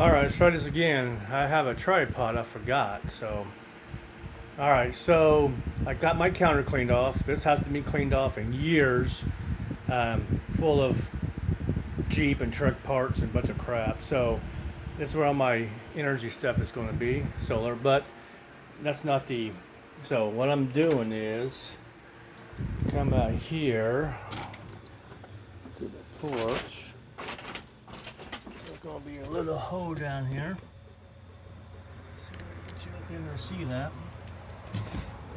Alright, let's try this again. I have a tripod, I forgot. Alright, so I got my counter cleaned off. This hasn't been cleaned off in years. Full of Jeep and truck parts and a bunch of crap. So that's where all my energy stuff is going to be, solar. But that's not the. So what I'm doing is come out here to the porch. There's going to be a little hole down here. So get you up in there, see that. I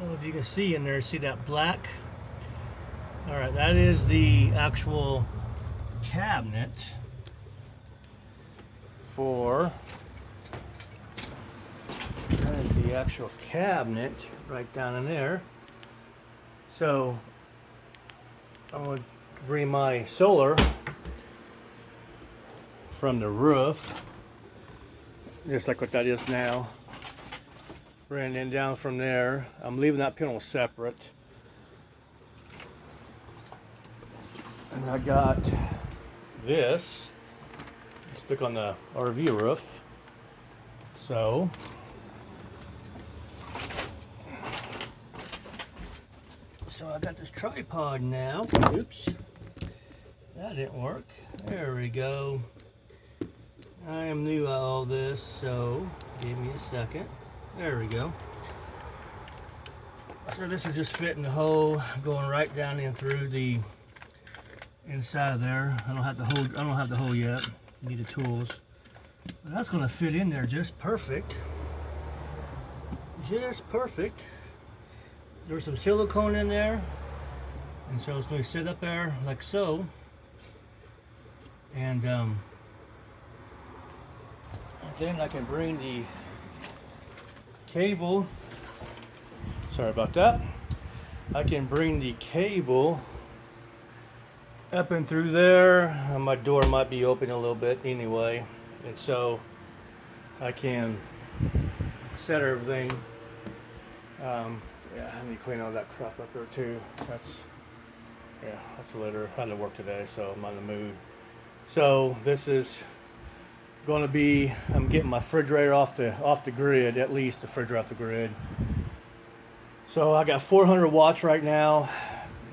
don't know if you can see in there, see that black? Alright, that is the actual cabinet for, that is the actual cabinet right down in there. So I'm going to bring my solar from the roof, just like what that is now. Bring it down from there. I'm leaving that panel separate. And I got this stick on the RV roof. So I got this tripod now. Oops, that didn't work. There we go. I am new at all this, so give me a second. There we go. So this will just fit in the hole, going right down in through the inside of there. I don't have the hole yet. Need the tools. But that's going to fit in there just perfect. Just perfect. There's some silicone in there, and so it's going to sit up there like so. And then I can bring the cable. Sorry about that. I can bring the cable up and through there. My door might be open a little bit anyway, and so I can set everything. Yeah, I need to clean all that crap up there too. That's later. I had to work today, so I'm on the mood. So this is going to be, I'm getting my refrigerator off the grid, at least the refrigerator off the grid. So I got 400 watts right now,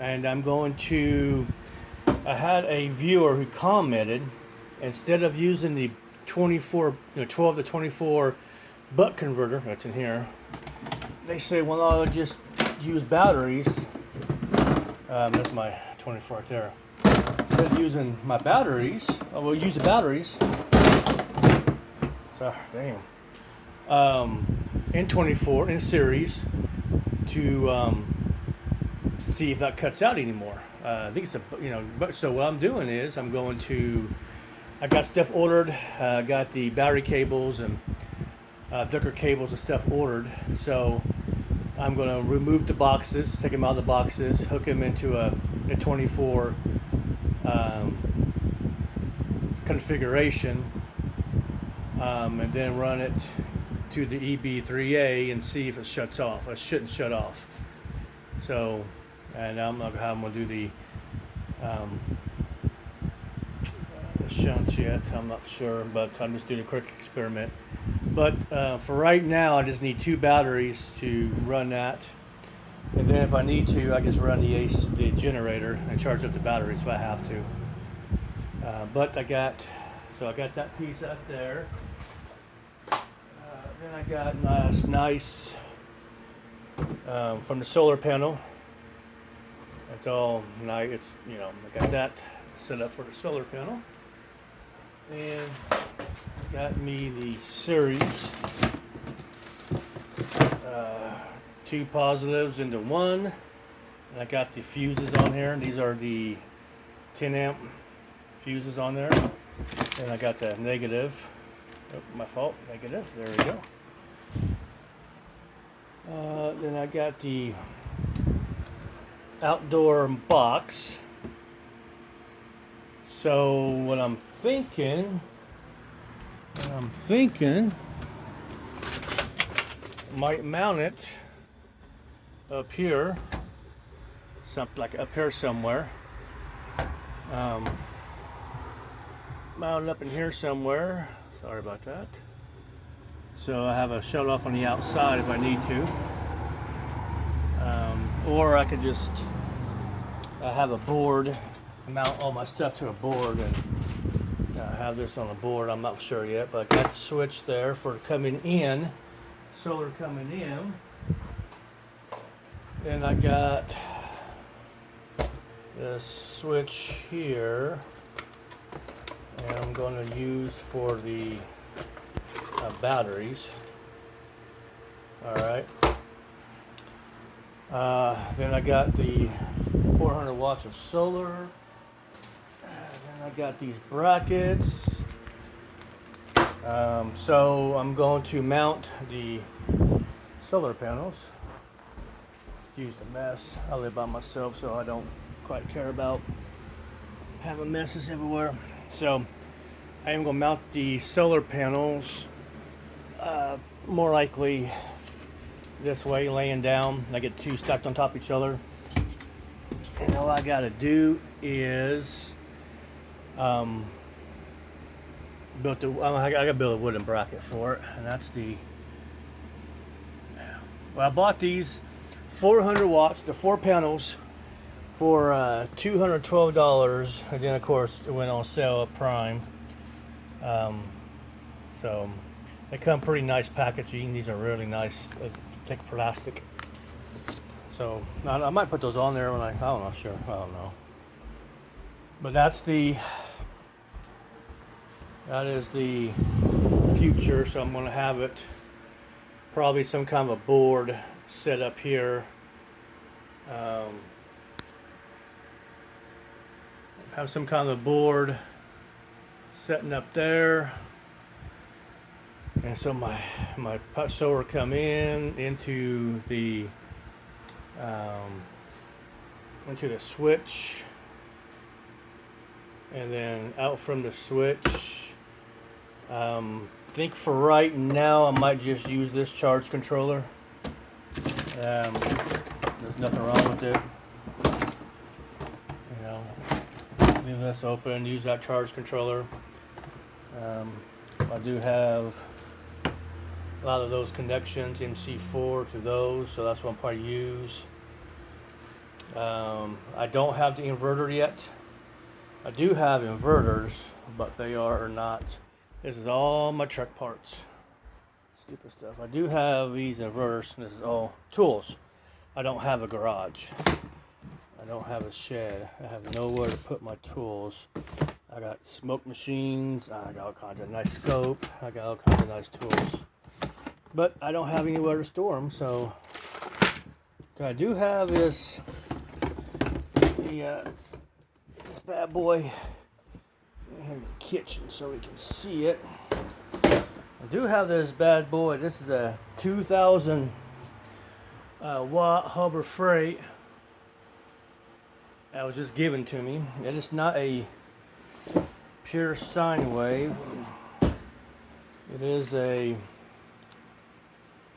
and I'm going to, I had a viewer who commented, instead of using the 12 to 24 buck converter, that's in here, they say, well, I'll just use batteries. That's my 24 right there. Instead of using my batteries, I will use the batteries. So, damn. In 24, in series, to see if that cuts out anymore. I think it's so what I'm doing is I got stuff ordered. Got the battery cables and thicker cables and stuff ordered. So I'm going to remove the boxes, take them out of the boxes, hook them into a 24 configuration, and then run it to the EB3A and see if it shuts off. It shouldn't shut off. So, and I'm not how I'm going to do the shunts yet. I'm not sure, but I'm just doing a quick experiment. But for right now, I just need 2 batteries to run that. And then if I need to, I just run the generator and charge up the batteries if I have to. But I got that piece up there. Then I got nice from the solar panel. It's all nice. I got that set up for the solar panel. And got me the series 2 positives into 1. And I got the fuses on here. These are the 10 amp fuses on there. And I got the negative. Oh, my fault. Negative. There we go. Then I got the outdoor box. So what I'm thinking, might mount it up here, something like up here somewhere. Mount it up in here somewhere, Sorry about that. So I have a shut off on the outside if I need to. Or I could just have a board, mount all my stuff to a board and have this on a board. I'm not sure yet, but I got the switch there for coming in, solar coming in. And I got this switch here, and I'm going to use for the batteries. All right. Then I got the 400 watts of solar. And then I got these brackets. So I'm going to mount the solar panels. Excuse the mess. I live by myself, so I don't quite care about having messes everywhere. So I am going to mount the solar panels more likely this way, laying down. I get two stacked on top of each other. And all I got to do is I got to build a wooden bracket for it, and that's the. Well, I bought these 400 watts, the 4 panels, for $212, and then of course it went on sale at Prime. So they come pretty nice packaging. These are really nice, thick plastic. So I might put those on there when I don't know, sure, I don't know. But that is the future. So I'm going to have it probably some kind of a board set up here. Have some kind of a board setting up there, and so my solar come into the switch, and then out from the switch. I think for right now I might just use this charge controller. There's nothing wrong with it. You know, leave this open, use that charge controller. I do have a lot of those connections, MC4 to those, so that's what I'll probably use. I don't have the inverter yet. I do have inverters, but they are not. This is all my truck parts. Stupid stuff. I do have these inverters. This is all tools. I don't have a garage. I don't have a shed. I have nowhere to put my tools. I got smoke machines. I got all kinds of nice scope. I got all kinds of nice tools. But I don't have anywhere to store them, so I do have this bad boy in the kitchen so we can see it. I do have this bad boy. This is a 2,000 watt Harbor Freight. That was just given to me. It is not a pure sine wave. It is a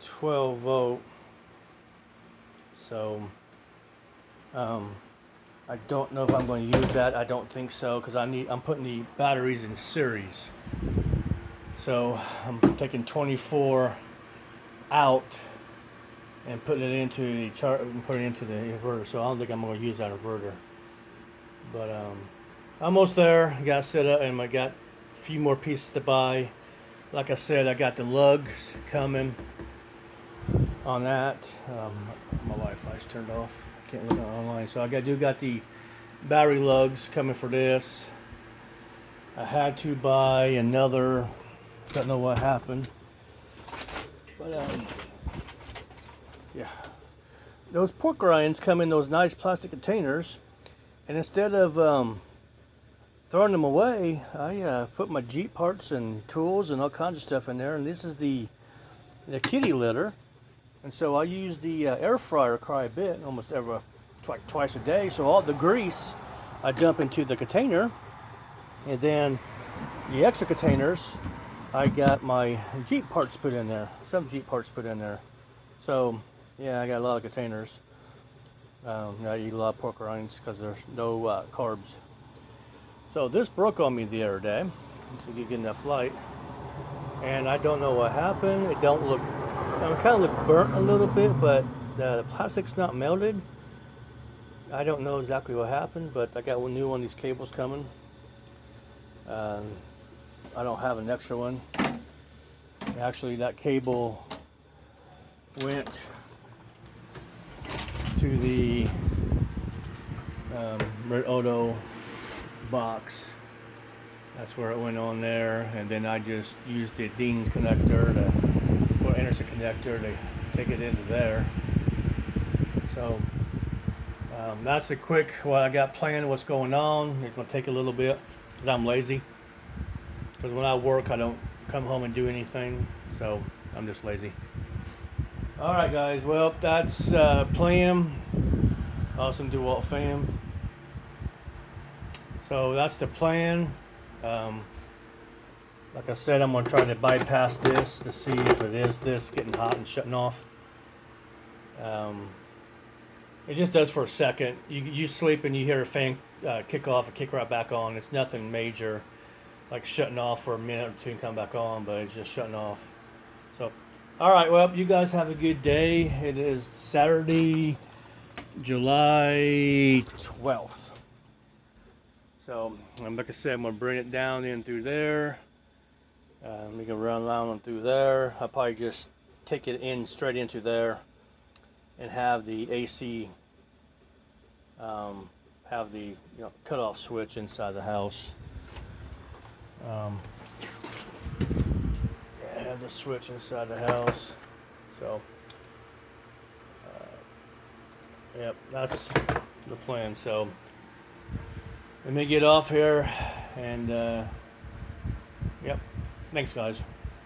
12 volt. So I don't know if I'm going to use that. I don't think so, because I'm putting the batteries in series. So I'm taking 24 out and putting it into the chart and putting it into the inverter. So I don't think I'm going to use that inverter. But almost there. Got it set up, and I got a few more pieces to buy. Like I said, I got the lugs coming on that. My Wi-Fi's turned off. Can't look online. So I got the battery lugs coming for this. I had to buy another. Don't know what happened. But yeah, those pork rinds come in those nice plastic containers, and instead of throwing them away, I put my Jeep parts and tools and all kinds of stuff in there. And this is the kitty litter. And so I use the air fryer quite a bit, almost twice a day. So all the grease I dump into the container, and then the extra containers I got my Jeep parts put in there. Some Jeep parts put in there. So yeah, I got a lot of containers. I eat a lot of pork rinds because there's no carbs. So this broke on me the other day. So you get enough light. and I don't know what happened. It don't look, it kind of look burnt a little bit, but the plastic's not melted. I don't know exactly what happened, but I got a new one of these cables coming. I don't have an extra one. Actually, that cable went to the Red Odo box. That's where it went on there, and then I just used the Dean's connector or Anderson connector to take it into there. So that's a quick what I got planned, what's going on. It's going to take a little bit because I'm lazy. Because when I work, I don't come home and do anything, so I'm just lazy. All right, guys. Well, that's plan. Awesome DeWalt fam. So that's the plan. Like I said, I'm going to try to bypass this to see if it is this getting hot and shutting off. It just does for a second. You sleep and you hear a fan kick off and kick right back on. It's nothing major, like shutting off for a minute or two and come back on, but it's just shutting off. So, all right, well, you guys have a good day. It is Saturday, July 12th. So, like I said, I'm going to bring it down in through there. We can run along through there. I'll probably just take it in straight into there and have the AC, have the cutoff switch inside the house. Have the switch inside the house. So, yep, that's the plan. So, let me get off here and, yep, thanks guys.